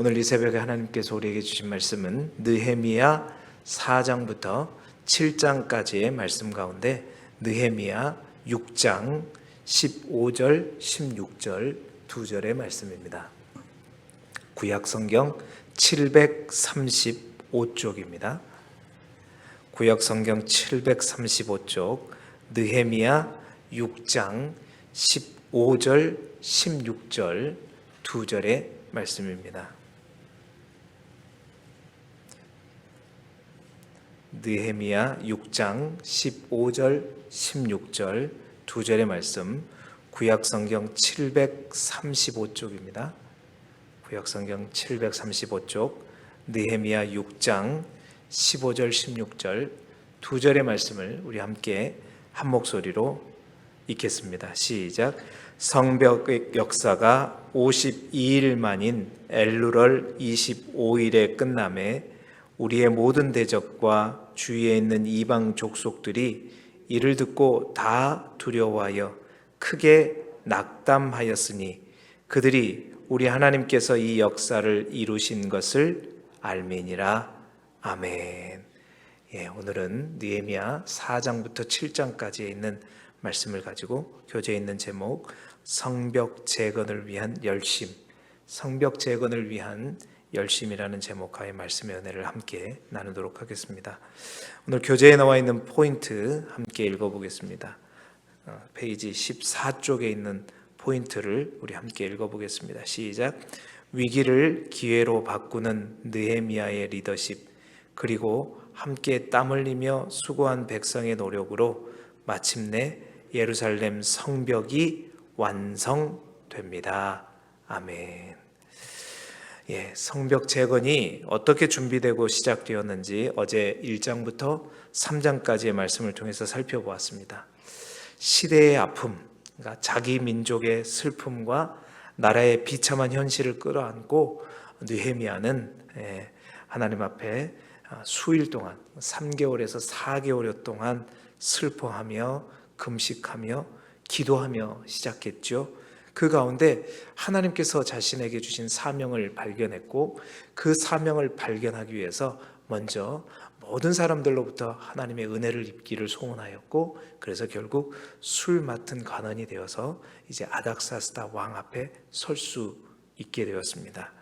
오늘 이 새벽에 하나님께서 우리에게 주신 말씀은 느헤미야 4장부터 7장까지의 말씀 가운데 느헤미야 6장 15절, 16절 두 절의 말씀입니다. 구약성경 735쪽입니다. 구약성경 735쪽 느헤미야 6장 15절, 16절 두 절의 말씀입니다. 느헤미야 6장 15절, 16절 두 절의 말씀, 구약성경 735쪽입니다. 구약성경 735쪽 느헤미야 6장 15절, 16절 두 절의 말씀을 우리 함께 한 목소리로 읽겠습니다. 시작. 성벽의 역사가 52일 만인 엘루럴 25일에 끝남에 우리의 모든 대적과 주위에 있는 이방 족속들이 이를 듣고 다 두려워하여 크게 낙담하였으니 그들이 우리 하나님께서 이 역사를 이루신 것을 알미니라. 아멘. 오늘은 느헤미야 4장부터 7장까지에 있는 말씀을 가지고 교재에 있는 제목 성벽 재건을 위한 열심, 성벽 재건을 위한 열심이라는 제목하에 말씀의 은혜를 함께 나누도록 하겠습니다. 오늘 교재에 나와 있는 포인트 함께 읽어보겠습니다. 페이지 14쪽에 있는 포인트를 우리 함께 읽어보겠습니다. 시작. 위기를 기회로 바꾸는 느헤미야의 리더십, 그리고 함께 땀 흘리며 수고한 백성의 노력으로 마침내 예루살렘 성벽이 완성됩니다. 아멘. 성벽 재건이 어떻게 준비되고 시작되었는지 어제 1장부터 3장까지의 말씀을 통해서 살펴보았습니다. 시대의 아픔, 그러니까 자기 민족의 슬픔과 나라의 비참한 현실을 끌어안고 느헤미야는 하나님 앞에 수일 동안 3개월에서 4개월 동안 슬퍼하며 금식하며 기도하며 시작했죠. 그 가운데 하나님께서 자신에게 주신 사명을 발견했고 그 사명을 발견하기 위해서 먼저 모든 사람들로부터 하나님의 은혜를 입기를 소원하였고, 그래서 결국 술 맡은 관원이 되어서 이제 아닥사스다 왕 앞에 설 수 있게 되었습니다.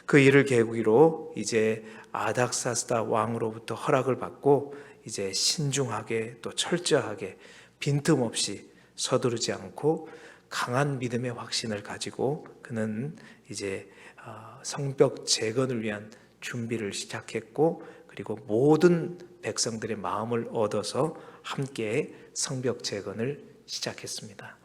그 일을 계기로 이제 아닥사스다 왕으로부터 허락을 받고 이제 신중하게 또 철저하게 빈틈없이 서두르지 않고 강한 믿음의 확신을 가지고 그는 이제 성벽 재건을 위한 준비를 시작했고, 그리고 모든 백성들의 마음을 얻어서 함께 성벽 재건을 시작했습니다.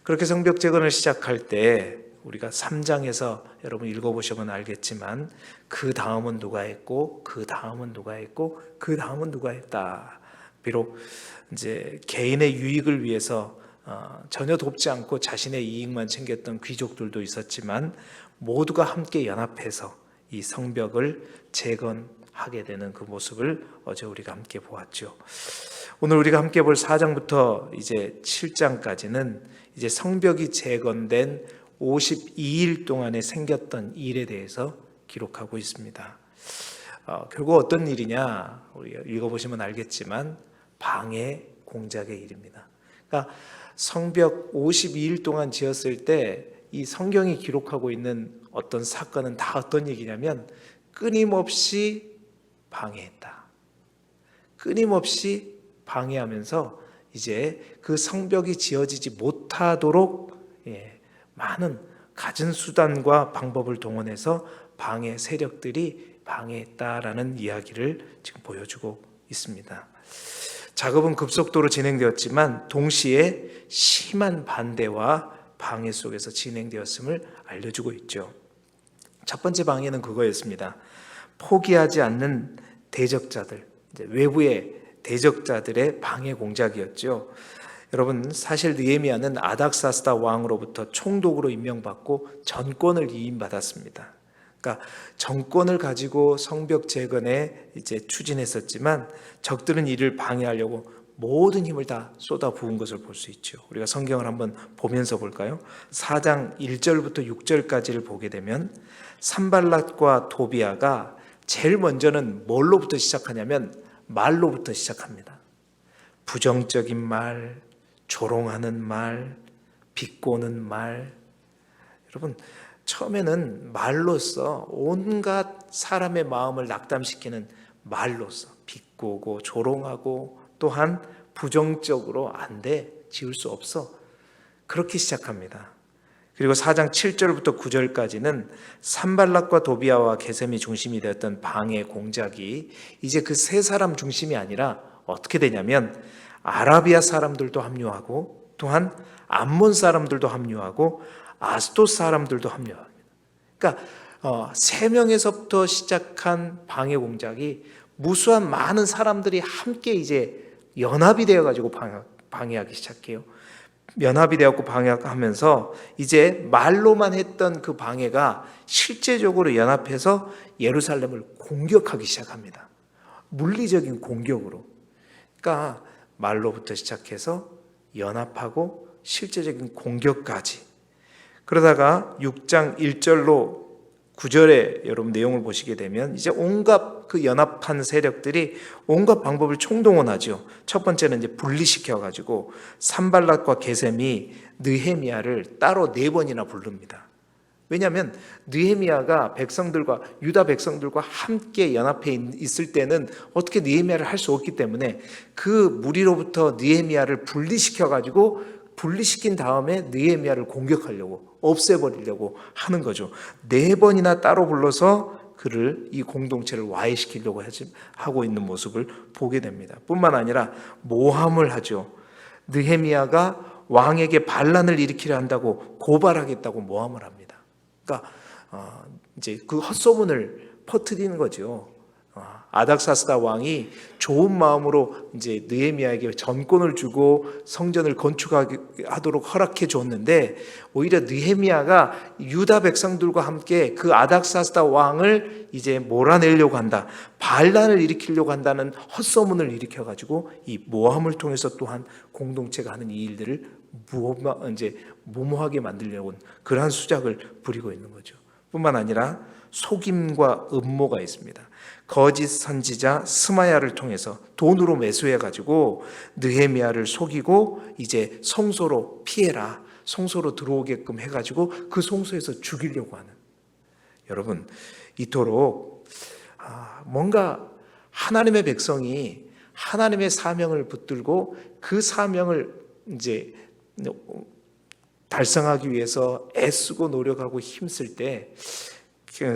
그렇게 성벽 재건을 시작할 때 우리가 3장에서 여러분 읽어보시면 알겠지만 그 다음은 누가 했고 그 다음은 누가 했고 그 다음은 누가 했다. 비록 이제 개인의 유익을 위해서 전혀 돕지 않고 자신의 이익만 챙겼던 귀족들도 있었지만 모두가 함께 연합해서 이 성벽을 재건하게 되는 그 모습을 어제 우리가 함께 보았죠. 오늘 우리가 함께 볼 4장부터 이제 7장까지는 이제 성벽이 재건된 52일 동안에 생겼던 일에 대해서 기록하고 있습니다. 결국 어떤 일이냐, 우리가 읽어보시면 알겠지만 방해 공작의 일입니다. 그러니까 성벽 52일 동안 지었을 때 이 성경이 기록하고 있는 어떤 사건은 다 어떤 얘기냐면 끊임없이 방해했다. 끊임없이 방해하면서 이제 그 성벽이 지어지지 못하도록 많은 갖은 수단과 방법을 동원해서 방해 세력들이 방해했다라는 이야기를 지금 보여주고 있습니다. 작업은 급속도로 진행되었지만 동시에 심한 반대와 방해 속에서 진행되었음을 알려주고 있죠. 첫 번째 방해는 그거였습니다. 포기하지 않는 대적자들, 외부의 대적자들의 방해 공작이었죠. 여러분, 사실 느헤미야는 아닥사스다 왕으로부터 총독으로 임명받고 전권을 위임받았습니다. 그러니까 정권을 가지고 성벽 재건에 이제 추진했었지만 적들은 이를 방해하려고 모든 힘을 다 쏟아 부은 것을 볼 수 있죠. 우리가 성경을 한번 보면서 볼까요? 4장 1절부터 6절까지를 보게 되면 산발랏과 도비아가 제일 먼저는 뭘로부터 시작하냐면 말로부터 시작합니다. 부정적인 말, 조롱하는 말, 비꼬는 말. 여러분, 처음에는 말로써 온갖 사람의 마음을 낙담시키는 말로써 비꼬고 조롱하고 또한 부정적으로 안 돼, 지을 수 없어, 그렇게 시작합니다. 그리고 4장 7절부터 9절까지는 산발락과 도비아와 게셈이 중심이 되었던 방해 공작이 이제 그 세 사람 중심이 아니라 어떻게 되냐면 아라비아 사람들도 합류하고 또한 암몬 사람들도 합류하고 아스돗 사람들도 합류합니다. 그러니까 3명에서부터 시작한 방해 공작이 무수한 많은 사람들이 함께 이제 연합이 되어 가지고 방해하기 시작해요. 연합이 되었고 방해하면서 이제 말로만 했던 그 방해가 실제적으로 연합해서 예루살렘을 공격하기 시작합니다. 물리적인 공격으로. 그러니까 말로부터 시작해서 연합하고 실제적인 공격까지. 그러다가 6장 1절로 9절에 여러분 내용을 보시게 되면 이제 온갖 그 연합한 세력들이 온갖 방법을 총동원하죠. 첫 번째는 이제 분리시켜 가지고 산발랏과 게셈이 느헤미야를 따로 4번이나 부릅니다. 왜냐하면 느헤미야가 백성들과 유다 백성들과 함께 연합해 있을 때는 어떻게 느헤미야를 할 수 없기 때문에 그 무리로부터 느헤미야를 분리시켜 가지고 분리시킨 다음에 느헤미야를 공격하려고 없애버리려고 하는 거죠. 4번이나 따로 불러서 그를 이 공동체를 와해시키려고 하고 있는 모습을 보게 됩니다. 뿐만 아니라 모함을 하죠. 느헤미야가 왕에게 반란을 일으키려 한다고 고발하겠다고 모함을 합니다. 그러니까 이제 그 헛소문을 퍼뜨리는 거죠. 아닥사스다 왕이 좋은 마음으로 이제 느헤미야에게 전권을 주고 성전을 건축하도록 허락해 줬는데 오히려 느헤미야가 유다 백성들과 함께 그 아닥사스다 왕을 이제 몰아내려고 한다, 반란을 일으키려고 한다는 헛소문을 일으켜 가지고 이 모함을 통해서 또한 공동체가 하는 이 일들을 이제 무모하게 만들려고 그러한 수작을 부리고 있는 거죠. 뿐만 아니라 속임과 음모가 있습니다. 거짓 선지자 스마야를 통해서 돈으로 매수해 가지고 느헤미야를 속이고 이제 성소로 피해라, 성소로 들어오게끔 해 가지고 그 성소에서 죽이려고 하는. 여러분, 이토록 뭔가 하나님의 백성이 하나님의 사명을 붙들고 그 사명을 이제 달성하기 위해서 애쓰고 노력하고 힘쓸 때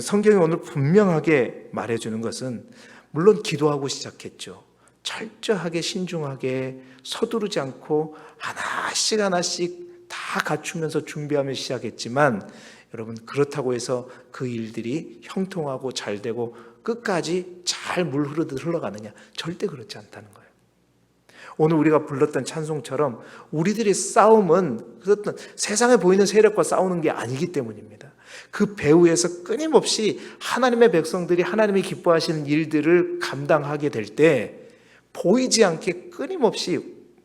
성경이 오늘 분명하게 말해주는 것은 물론 기도하고 시작했죠. 철저하게 신중하게 서두르지 않고 하나씩 하나씩 다 갖추면서 준비하며 시작했지만 여러분, 그렇다고 해서 그 일들이 형통하고 잘 되고 끝까지 잘 물 흐르듯 흘러가느냐? 절대 그렇지 않다는 거예요. 오늘 우리가 불렀던 찬송처럼 우리들의 싸움은 어떤 세상에 보이는 세력과 싸우는 게 아니기 때문입니다. 그 배후에서 끊임없이 하나님의 백성들이 하나님이 기뻐하시는 일들을 감당하게 될 때 보이지 않게 끊임없이,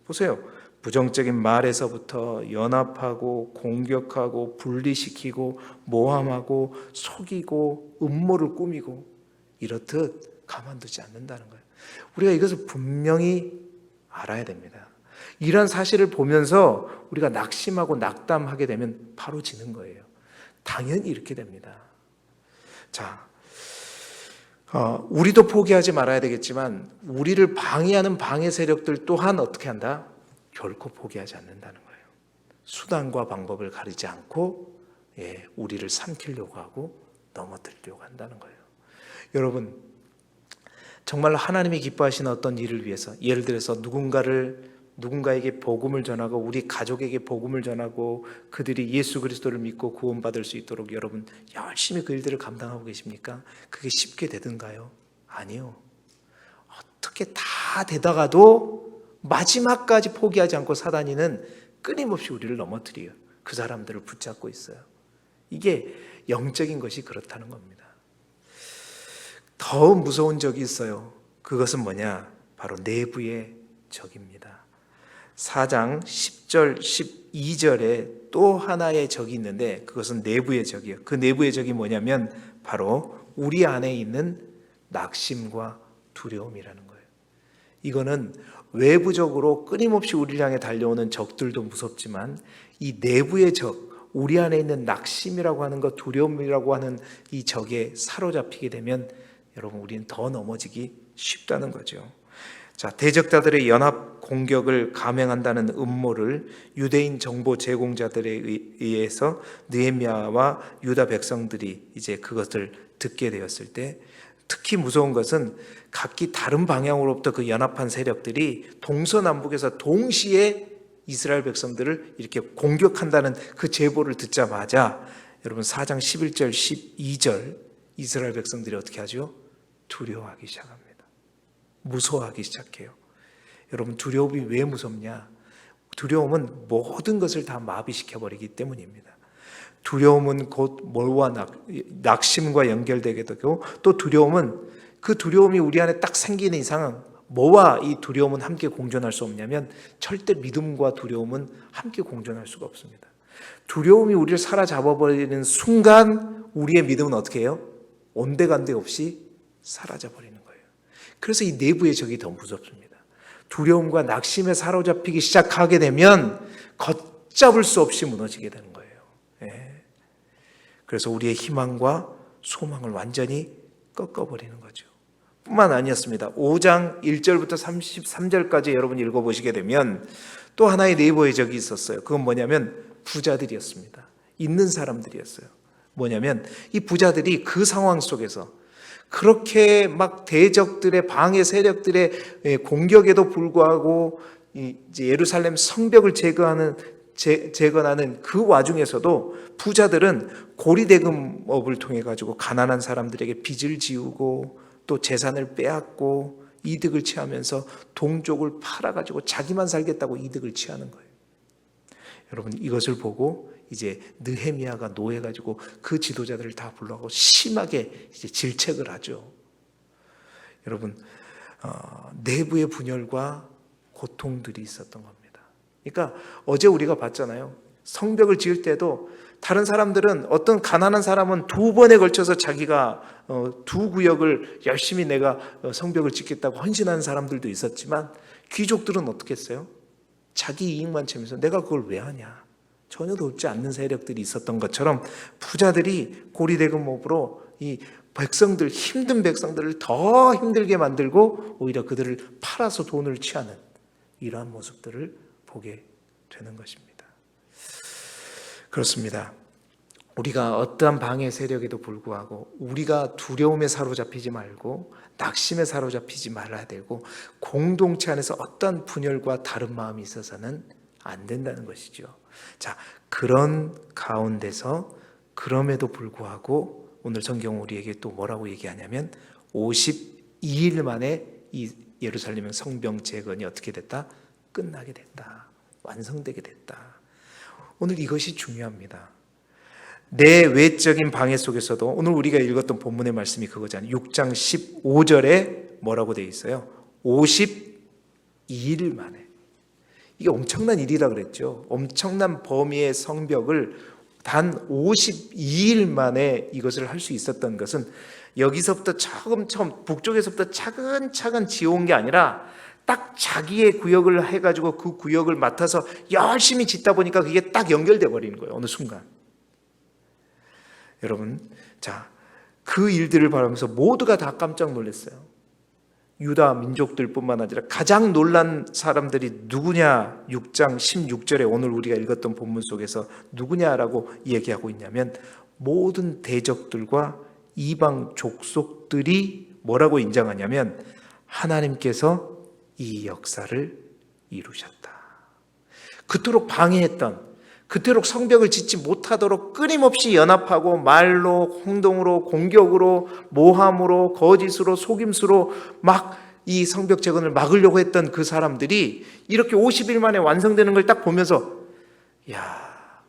보세요, 부정적인 말에서부터 연합하고 공격하고 분리시키고 모함하고 속이고 음모를 꾸미고 이렇듯 가만두지 않는다는 거예요. 우리가 이것을 분명히 알아야 됩니다. 이런 사실을 보면서 우리가 낙심하고 낙담하게 되면 바로 지는 거예요. 당연히 이렇게 됩니다. 자, 우리도 포기하지 말아야 되겠지만 우리를 방해하는 방해 세력들 또한 어떻게 한다? 결코 포기하지 않는다는 거예요. 수단과 방법을 가리지 않고 우리를 삼키려고 하고 넘어뜨리려고 한다는 거예요. 여러분, 정말로 하나님이 기뻐하시는 어떤 일을 위해서, 예를 들어서 누군가에게 복음을 전하고 우리 가족에게 복음을 전하고 그들이 예수 그리스도를 믿고 구원받을 수 있도록 여러분 열심히 그 일들을 감당하고 계십니까? 그게 쉽게 되던가요? 아니요. 어떻게 다 되다가도 마지막까지 포기하지 않고 사단이는 끊임없이 우리를 넘어뜨려요. 그 사람들을 붙잡고 있어요. 이게 영적인 것이 그렇다는 겁니다. 더 무서운 적이 있어요. 그것은 뭐냐? 바로 내부의 적입니다. 4장 10절 12절에 또 하나의 적이 있는데 그것은 내부의 적이에요. 그 내부의 적이 뭐냐면 바로 우리 안에 있는 낙심과 두려움이라는 거예요. 이거는 외부적으로 끊임없이 우리를 향해 달려오는 적들도 무섭지만 이 내부의 적, 우리 안에 있는 낙심이라고 하는 것, 두려움이라고 하는 이 적에 사로잡히게 되면 여러분 우리는 더 넘어지기 쉽다는 거죠. 자, 대적자들의 연합 공격을 감행한다는 음모를 유대인 정보 제공자들에 의해서 느헤미야와 유다 백성들이 이제 그것을 듣게 되었을 때 특히 무서운 것은 각기 다른 방향으로부터 그 연합한 세력들이 동서남북에서 동시에 이스라엘 백성들을 이렇게 공격한다는 그 제보를 듣자마자 여러분 4장 11절 12절 이스라엘 백성들이 어떻게 하죠? 두려워하기 시작합니다. 무서워하기 시작해요. 여러분 두려움이 왜 무섭냐? 두려움은 모든 것을 다 마비시켜버리기 때문입니다. 두려움은 곧 뭘와 낙심과 연결되게 되고 또 두려움은 그 두려움이 우리 안에 딱 생기는 이상은 뭐와 이 두려움은 함께 공존할 수 없냐면 절대 믿음과 두려움은 함께 공존할 수가 없습니다. 두려움이 우리를 사로잡아버리는 순간 우리의 믿음은 어떻게 해요? 온데간데 없이 사라져버리는 거예요. 그래서 이 내부의 적이 더 무섭습니다. 두려움과 낙심에 사로잡히기 시작하게 되면 걷잡을 수 없이 무너지게 되는 거예요. 그래서 우리의 희망과 소망을 완전히 꺾어버리는 거죠. 뿐만 아니었습니다. 5장 1절부터 33절까지 여러분 읽어보시게 되면 또 하나의 내부의 적이 있었어요. 그건 뭐냐면 부자들이었습니다. 있는 사람들이었어요. 뭐냐면 이 부자들이 그 상황 속에서 그렇게 막 대적들의 방해 세력들의 공격에도 불구하고 이제 예루살렘 성벽을 재건하는 그 와중에서도 부자들은 고리대금업을 통해 가지고 가난한 사람들에게 빚을 지우고 또 재산을 빼앗고 이득을 취하면서 동족을 팔아가지고 자기만 살겠다고 이득을 취하는 거예요. 여러분 이것을 보고 이제 느헤미야가 노해가지고 그 지도자들을 다 불러가고 심하게 이제 질책을 하죠. 여러분 내부의 분열과 고통들이 있었던 겁니다. 그러니까 어제 우리가 봤잖아요. 성벽을 지을 때도 다른 사람들은 어떤 가난한 사람은 2번에 걸쳐서 자기가 2구역을 열심히 내가 성벽을 짓겠다고 헌신하는 사람들도 있었지만 귀족들은 어떻게 했어요? 자기 이익만 채면서 내가 그걸 왜 하냐? 전혀 돕지 않는 세력들이 있었던 것처럼 부자들이 고리대금업으로 이 백성들, 힘든 백성들을 더 힘들게 만들고 오히려 그들을 팔아서 돈을 취하는 이러한 모습들을 보게 되는 것입니다. 그렇습니다. 우리가 어떠한 방해 세력에도 불구하고 우리가 두려움에 사로잡히지 말고 낙심에 사로잡히지 말아야 되고 공동체 안에서 어떠한 분열과 다른 마음이 있어서는 안 된다는 것이죠. 자, 그런 가운데서 그럼에도 불구하고 오늘 성경은 우리에게 또 뭐라고 얘기하냐면 52일 만에 이 예루살렘 성벽 재건이 어떻게 됐다? 끝나게 됐다. 완성되게 됐다. 오늘 이것이 중요합니다. 내 외적인 방해 속에서도 오늘 우리가 읽었던 본문의 말씀이 그거잖아요. 6장 15절에 뭐라고 되어 있어요? 52일 만에. 이게 엄청난 일이라 그랬죠. 엄청난 범위의 성벽을 단 52일 만에 이것을 할 수 있었던 것은 여기서부터 차근차근 북쪽에서부터 차근차근 지어온 게 아니라 딱 자기의 구역을 해가지고 그 구역을 맡아서 열심히 짓다 보니까 그게 딱 연결돼 버리는 거예요. 어느 순간. 여러분, 자, 그 일들을 바라면서 모두가 다 깜짝 놀랐어요. 유다 민족들뿐만 아니라 가장 놀란 사람들이 누구냐? 6장 16절에 오늘 우리가 읽었던 본문 속에서 누구냐라고 얘기하고 있냐면 모든 대적들과 이방 족속들이 뭐라고 인정하냐면 하나님께서 이 역사를 이루셨다. 그토록 방해했던, 그토록 성벽을 짓지 못하도록 끊임없이 연합하고 말로, 행동으로, 공격으로, 모함으로, 거짓으로, 속임수로 막 이 성벽 재건을 막으려고 했던 그 사람들이 이렇게 50일 만에 완성되는 걸 딱 보면서 야,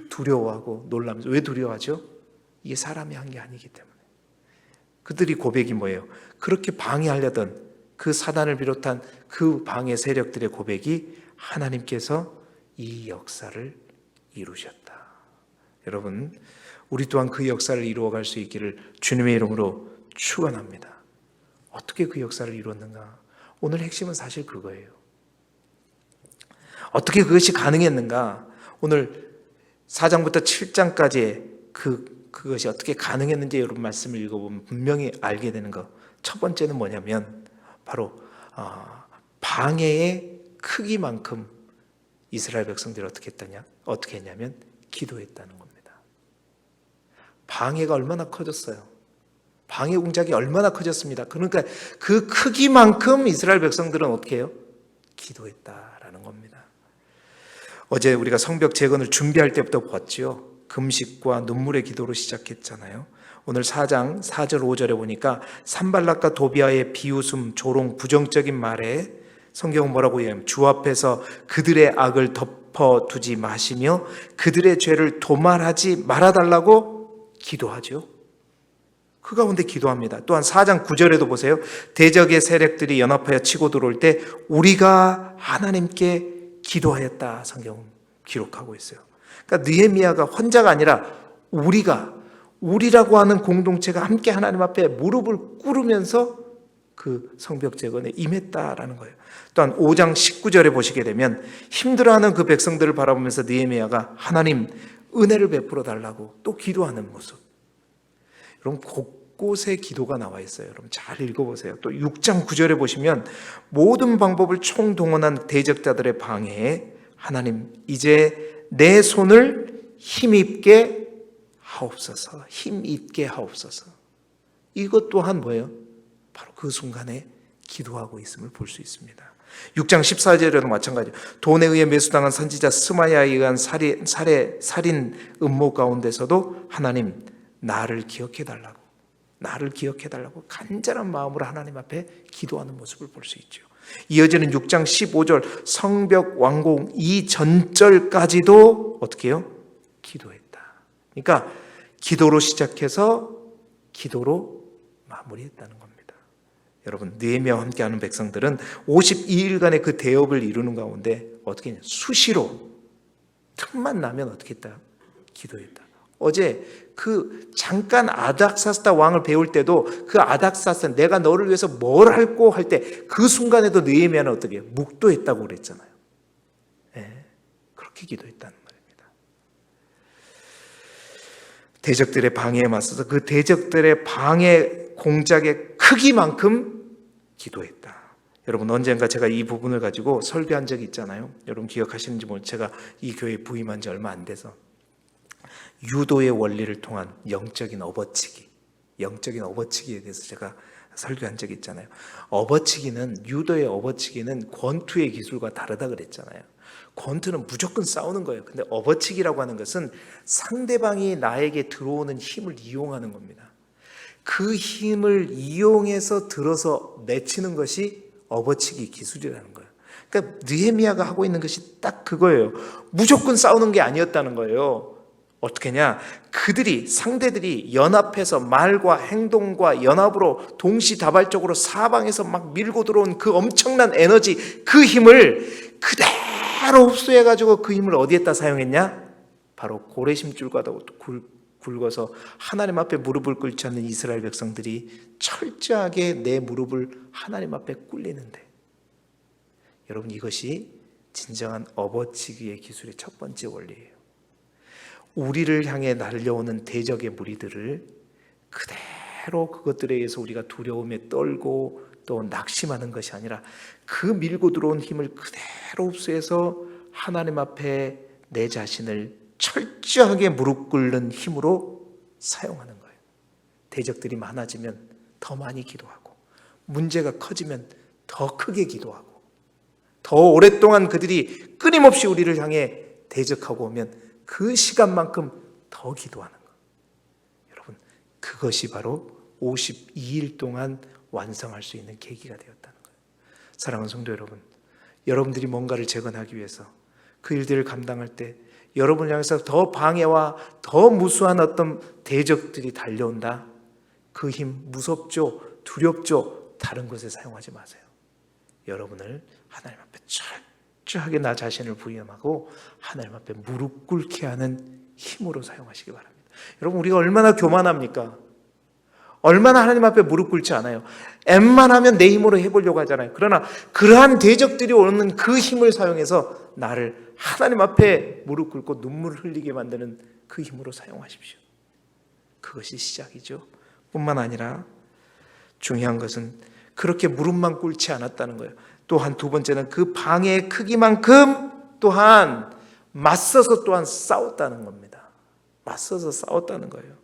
두려워하고 놀라면서. 왜 두려워하죠? 이게 사람이 한 게 아니기 때문에. 그들이 고백이 뭐예요? 그렇게 방해하려던 그 사단을 비롯한 그 방해 세력들의 고백이 하나님께서 이 역사를 이루셨다. 여러분, 우리 또한 그 역사를 이루어갈 수 있기를 주님의 이름으로 축원합니다. 어떻게 그 역사를 이루었는가? 오늘 핵심은 사실 그거예요. 어떻게 그것이 가능했는가? 오늘 4장부터 7장까지의 그것이 어떻게 가능했는지 여러분 말씀을 읽어보면 분명히 알게 되는 것. 첫 번째는 뭐냐면 바로 방해의 크기만큼 이스라엘 백성들이 어떻게 했냐면 기도했다는 겁니다. 방해가 얼마나 커졌어요. 방해 공작이 얼마나 커졌습니다. 그러니까 그 크기만큼 이스라엘 백성들은 어떻게 해요? 기도했다라는 겁니다. 어제 우리가 성벽 재건을 준비할 때부터 봤죠. 금식과 눈물의 기도로 시작했잖아요. 오늘 4장 4절 5절에 보니까 산발락과 도비아의 비웃음, 조롱, 부정적인 말에 성경은 뭐라고 얘기하냐면 주 앞에서 그들의 악을 덮어두지 마시며 그들의 죄를 도말하지 말아달라고 기도하죠. 그 가운데 기도합니다. 또한 4장 9절에도 보세요. 대적의 세력들이 연합하여 치고 들어올 때 우리가 하나님께 기도하였다. 성경은 기록하고 있어요. 그러니까 느헤미야가 혼자가 아니라 우리라고 하는 공동체가 함께 하나님 앞에 무릎을 꿇으면서 그 성벽 재건에 임했다라는 거예요. 또한 5장 19절에 보시게 되면 힘들어하는 그 백성들을 바라보면서 느헤미야가 하나님 은혜를 베풀어 달라고 또 기도하는 모습. 여러분 곳곳에 기도가 나와 있어요. 여러분 잘 읽어보세요. 또 6장 9절에 보시면 모든 방법을 총동원한 대적자들의 방해에 하나님 이제 내 손을 힘있게 하옵소서. 힘있게 하옵소서. 이것 또한 뭐예요? 바로 그 순간에 기도하고 있음을 볼 수 있습니다. 6장 14절에도 마찬가지예요. 돈에 의해 매수당한 선지자 스마야에 의한 살인 음모 가운데서도 하나님 나를 기억해 달라고 간절한 마음으로 하나님 앞에 기도하는 모습을 볼 수 있죠. 이어지는 6장 15절 성벽 완공 이전절까지도 어떻게 해요? 기도했다. 그러니까 기도로 시작해서 기도로 마무리했다는 겁니다. 여러분 느헤미야와 함께하는 백성들은 52일간의 그 대업을 이루는 가운데 어떻게 했냐? 수시로 틈만 나면 어떻게 했다? 기도했다. 어제 그 잠깐 아닥사스다 왕을 배울 때도 그 아닥사스다 내가 너를 위해서 뭘 할고 할 때 그 순간에도 느헤미야는 어떻게 해요? 묵도했다고 그랬잖아요. 네, 그렇게 기도했다는 말입니다. 대적들의 방해에 맞서서 그 대적들의 방해 공작의 크기만큼 기도했다. 여러분 언젠가 제가 이 부분을 가지고 설교한 적이 있잖아요. 여러분 기억하시는지 모르겠어요. 제가 이 교회에 부임한 지 얼마 안 돼서 유도의 원리를 통한 영적인 업어치기에 대해서 제가 설교한 적이 있잖아요. 유도의 업어치기는 권투의 기술과 다르다 그랬잖아요. 권투는 무조건 싸우는 거예요. 근데 업어치기라고 하는 것은 상대방이 나에게 들어오는 힘을 이용하는 겁니다. 그 힘을 이용해서 들어서 내치는 것이 업어치기 기술이라는 거예요. 그러니까 느헤미야가 하고 있는 것이 딱 그거예요. 무조건 싸우는 게 아니었다는 거예요. 어떻게냐? 상대들이 연합해서 말과 행동과 연합으로 동시다발적으로 사방에서 막 밀고 들어온 그 엄청난 에너지, 그 힘을 그대로 흡수해가지고 그 힘을 어디에다 사용했냐? 바로 고래심줄과도 굵어서 하나님 앞에 무릎을 꿇지 않는 이스라엘 백성들이 철저하게 내 무릎을 하나님 앞에 꿇리는데, 여러분 이것이 진정한 업어치기의 기술의 첫 번째 원리예요. 우리를 향해 날려오는 대적의 무리들을 그대로 그것들에 의해서 우리가 두려움에 떨고 또 낙심하는 것이 아니라 그 밀고 들어온 힘을 그대로 흡수해서 하나님 앞에 내 자신을 철저하게 무릎 꿇는 힘으로 사용하는 거예요. 대적들이 많아지면 더 많이 기도하고, 문제가 커지면 더 크게 기도하고, 더 오랫동안 그들이 끊임없이 우리를 향해 대적하고 오면 그 시간만큼 더 기도하는 것. 여러분 그것이 바로 52일 동안 완성할 수 있는 계기가 되었다는 거예요. 사랑하는 성도 여러분, 여러분들이 뭔가를 재건하기 위해서 그 일들을 감당할 때 여러분을 향해서 더 방해와 더 무수한 어떤 대적들이 달려온다. 그 힘 무섭죠, 두렵죠. 다른 것에 사용하지 마세요. 여러분을 하나님 앞에 철저하게 나 자신을 부인하고 하나님 앞에 무릎 꿇게 하는 힘으로 사용하시기 바랍니다. 여러분, 우리가 얼마나 교만합니까? 얼마나 하나님 앞에 무릎 꿇지 않아요. 웬만하면 내 힘으로 해보려고 하잖아요. 그러나 그러한 대적들이 오는 그 힘을 사용해서 나를 하나님 앞에 무릎 꿇고 눈물을 흘리게 만드는 그 힘으로 사용하십시오. 그것이 시작이죠. 뿐만 아니라 중요한 것은 그렇게 무릎만 꿇지 않았다는 거예요. 또한 두 번째는 그 방해의 크기만큼 또한 맞서서 또한 싸웠다는 겁니다. 맞서서 싸웠다는 거예요.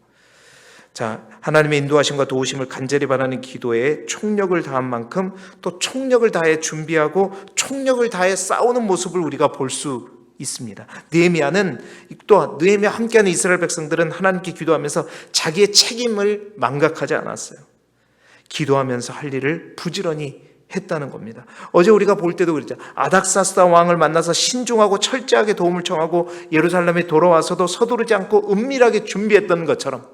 자, 하나님의 인도하심과 도우심을 간절히 바라는 기도에 총력을 다한 만큼 또 총력을 다해 준비하고 총력을 다해 싸우는 모습을 우리가 볼 수 있습니다. 느헤미야는 또 느헤미야 함께하는 이스라엘 백성들은 하나님께 기도하면서 자기의 책임을 망각하지 않았어요. 기도하면서 할 일을 부지런히 했다는 겁니다. 어제 우리가 볼 때도 그랬죠. 아닥사스다 왕을 만나서 신중하고 철저하게 도움을 청하고 예루살렘에 돌아와서도 서두르지 않고 은밀하게 준비했던 것처럼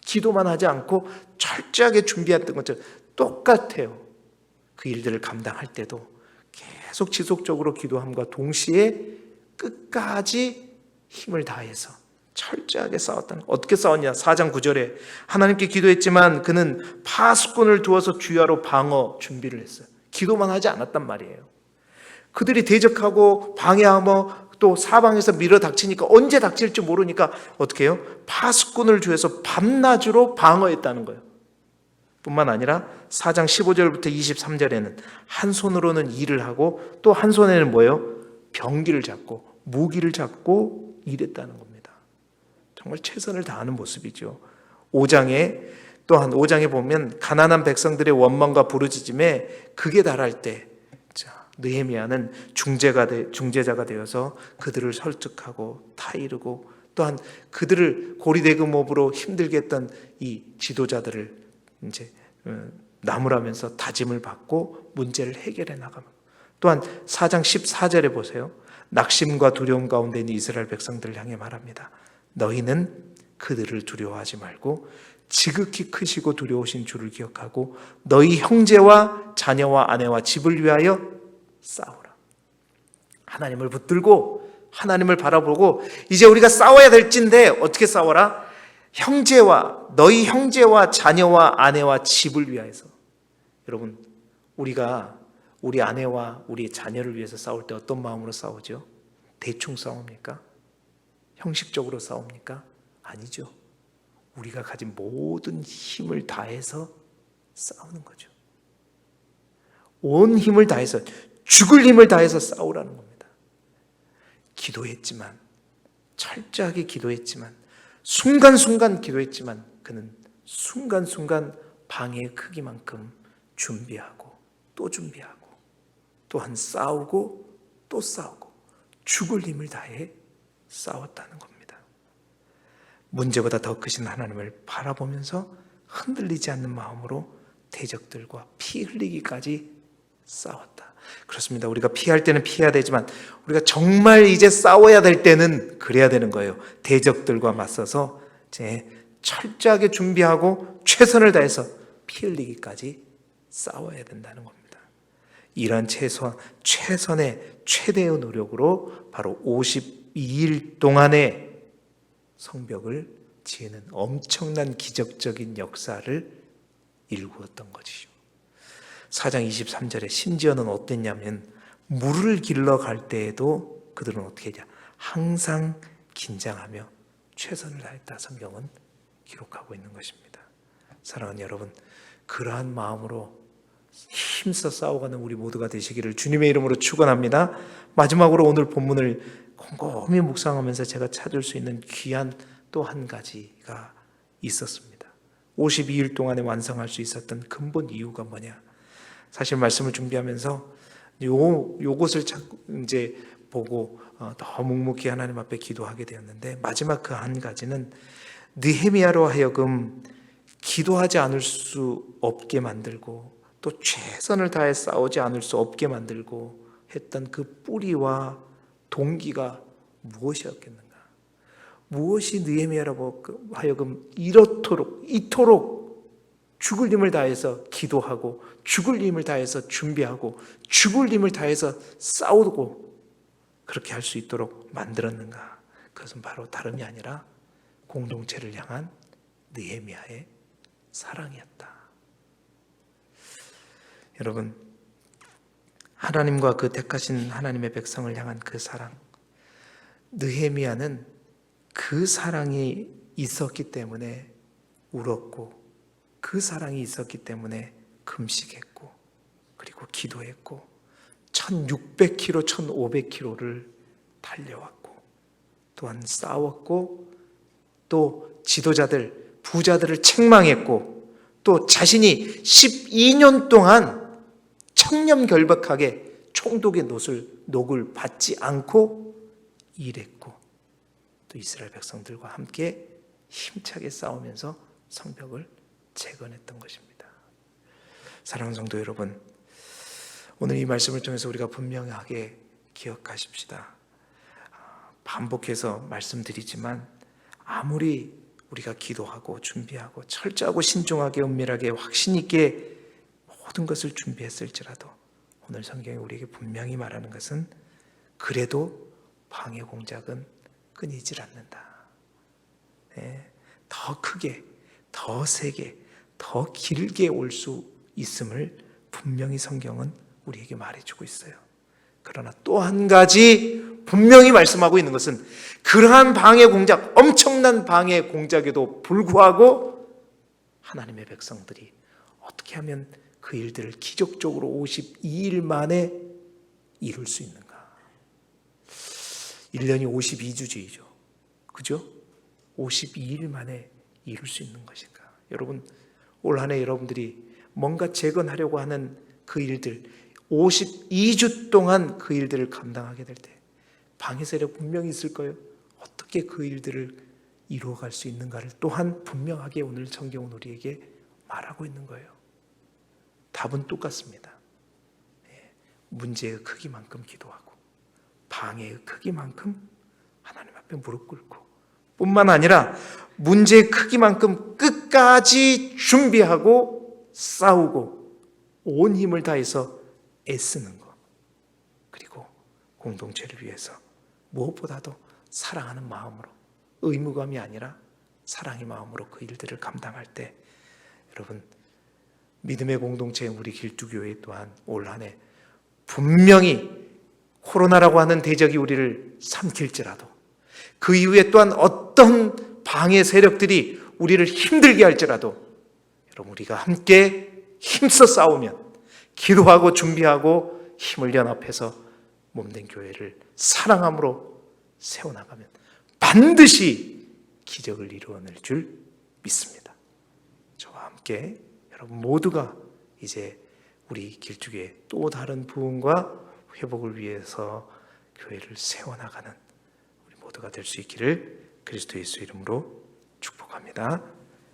기도만 하지 않고 철저하게 준비했던 것처럼 똑같아요. 그 일들을 감당할 때도 계속 지속적으로 기도함과 동시에 끝까지 힘을 다해서 철저하게 싸웠다는 거. 어떻게 싸웠냐? 4장 9절에 하나님께 기도했지만 그는 파수꾼을 두어서 주야로 방어 준비를 했어요. 기도만 하지 않았단 말이에요. 그들이 대적하고 방해하며 또 사방에서 밀어 닥치니까 언제 닥칠지 모르니까 어떻게 해요? 파수꾼을 주어서 밤낮으로 방어했다는 거예요. 뿐만 아니라 4장 15절부터 23절에는 한 손으로는 일을 하고 또 한 손에는 뭐예요? 병기를 잡고 무기를 잡고 일했다는 겁니다. 정말 최선을 다하는 모습이죠. 5장에 또한 5장에 보면 가난한 백성들의 원망과 부르짖음에 극에 달할 때 느헤미야는 중재자가 되어서 그들을 설득하고 타이르고 또한 그들을 고리대금업으로 힘들게 했던 이 지도자들을 이제 나무라면서 다짐을 받고 문제를 해결해 나갑니다. 또한 4장 14절에 보세요. 낙심과 두려움 가운데 있는 이스라엘 백성들을 향해 말합니다. 너희는 그들을 두려워하지 말고 지극히 크시고 두려우신 주를 기억하고 너희 형제와 자녀와 아내와 집을 위하여 싸우라. 하나님을 붙들고 하나님을 바라보고 이제 우리가 싸워야 될진데 어떻게 싸워라? 너희 형제와 자녀와 아내와 집을 위하여서. 여러분, 우리가 우리 아내와 우리 자녀를 위해서 싸울 때 어떤 마음으로 싸우죠? 대충 싸웁니까? 형식적으로 싸웁니까? 아니죠. 우리가 가진 모든 힘을 다해서 싸우는 거죠. 온 힘을 다해서, 죽을 힘을 다해서 싸우라는 겁니다. 기도했지만, 철저하게 기도했지만, 순간순간 기도했지만 그는 순간순간 방해의 크기만큼 준비하고 또 준비하고 또한 싸우고 또 싸우고 죽을 힘을 다해 싸웠다는 겁니다. 문제보다 더 크신 하나님을 바라보면서 흔들리지 않는 마음으로 대적들과 피 흘리기까지 싸웠다. 그렇습니다. 우리가 피할 때는 피해야 되지만 우리가 정말 이제 싸워야 될 때는 그래야 되는 거예요. 대적들과 맞서서 이제 철저하게 준비하고 최선을 다해서 피 흘리기까지 싸워야 된다는 겁니다. 이러한 최선의 최대의 노력으로 바로 52일 동안의 성벽을 지으는 엄청난 기적적인 역사를 일구었던 것이죠. 4장 23절에 심지어는 어땠냐면 물을 길러 갈 때에도 그들은 어떻게 했냐? 항상 긴장하며 최선을 다했다. 성경은 기록하고 있는 것입니다. 사랑하는 여러분, 그러한 마음으로 힘써 싸워가는 우리 모두가 되시기를 주님의 이름으로 축원합니다. 마지막으로 오늘 본문을 곰곰이 묵상하면서 제가 찾을 수 있는 귀한 또 한 가지가 있었습니다. 52일 동안에 완성할 수 있었던 근본 이유가 뭐냐? 사실 말씀을 준비하면서 요것을 이제 보고 더 묵묵히 하나님 앞에 기도하게 되었는데 마지막 그 한 가지는 느헤미야로 하여금 기도하지 않을 수 없게 만들고 또 최선을 다해 싸우지 않을 수 없게 만들고 했던 그 뿌리와 동기가 무엇이었겠는가? 무엇이 느헤미야로 하여금 이토록 죽을 힘을 다해서 기도하고 죽을 힘을 다해서 준비하고 죽을 힘을 다해서 싸우고 그렇게 할 수 있도록 만들었는가? 그것은 바로 다름이 아니라 공동체를 향한 느헤미야의 사랑이었다. 여러분, 하나님과 그 택하신 하나님의 백성을 향한 그 사랑, 느헤미야는 그 사랑이 있었기 때문에 울었고, 그 사랑이 있었기 때문에 금식했고, 그리고 기도했고, 1600km, 1500km를 달려왔고, 또한 싸웠고, 또 지도자들, 부자들을 책망했고, 또 자신이 12년 동안 청렴결박하게 총독의 녹을 받지 않고 일했고, 또 이스라엘 백성들과 함께 힘차게 싸우면서 성벽을 재건했던 것입니다. 사랑하는 성도 여러분, 오늘 이 말씀을 통해서 우리가 분명하게 기억하십시다. 반복해서 말씀드리지만 아무리 우리가 기도하고 준비하고 철저하고 신중하게 은밀하게 확신 있게 모든 것을 준비했을지라도 오늘 성경이 우리에게 분명히 말하는 것은 그래도 방해 공작은 끊이질 않는다. 더 크게, 더 세게, 더 길게 올 수 있음을 분명히 성경은 우리에게 말해주고 있어요. 그러나 또 한 가지 분명히 말씀하고 있는 것은 그러한 방해 공작, 엄청난 방해 공작에도 불구하고 하나님의 백성들이 어떻게 하면 그 일들을 기적적으로 52일 만에 이룰 수 있는가? 1년이 52주죠. 그죠? 52일 만에 이룰 수 있는 것인가? 여러분, 올 한 해 여러분들이 뭔가 재건하려고 하는 그 일들, 52주 동안 그 일들을 감당하게 될 때 방해 세력 분명히 있을 거예요. 어떻게 그 일들을 이루어갈 수 있는가를 또한 분명하게 오늘 성경은 우리에게 말하고 있는 거예요. 답은 똑같습니다. 문제의 크기만큼 기도하고 방해의 크기만큼 하나님 앞에 무릎 꿇고, 뿐만 아니라 문제의 크기만큼 끝까지 준비하고 싸우고 온 힘을 다해서 애쓰는 것, 그리고 공동체를 위해서 무엇보다도 사랑하는 마음으로, 의무감이 아니라 사랑의 마음으로 그 일들을 감당할 때 여러분, 믿음의 공동체 우리 길두교회 또한 올 한 해 분명히 코로나라고 하는 대적이 우리를 삼킬지라도 그 이후에 또한 어떤 방해 세력들이 우리를 힘들게 할지라도 여러분, 우리가 함께 힘써 싸우면, 기도하고 준비하고 힘을 연합해서 몸된 교회를 사랑함으로 세워나가면 반드시 기적을 이루어낼 줄 믿습니다. 저와 함께 여러분 모두가 이제 우리 길쭉의 또 다른 부흥과 회복을 위해서 교회를 세워나가는 우리 모두가 될 수 있기를 그리스도 예수 이름으로 축복합니다.